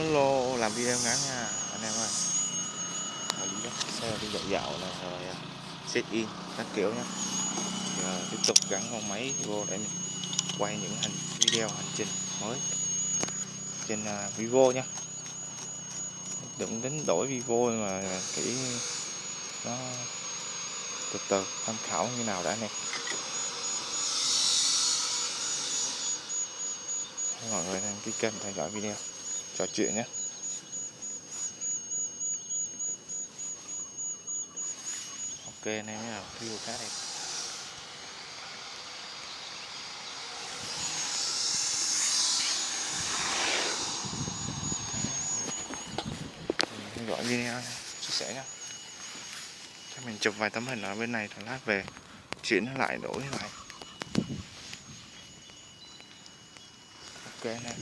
Lô làm video ngắn nha anh em ơi. Đi dắt xe đi dạo dạo này rồi check in các kiểu nhé. Giờ tiếp tục gắn con máy vô để mình quay những video hành trình mới trên Vivo nha. Đừng đến đổi Vivo mà kỹ nó từ từ tham khảo như nào đã nè. Mọi người đăng ký kênh theo dõi video trò chuyện nhé. Ok anh em nhé, view khá đẹp. Theo dõi video này, chia sẻ nhé. Cho mình chụp vài tấm hình ở bên này rồi lát về chuyển nó lại đổi lại. Ok anh em.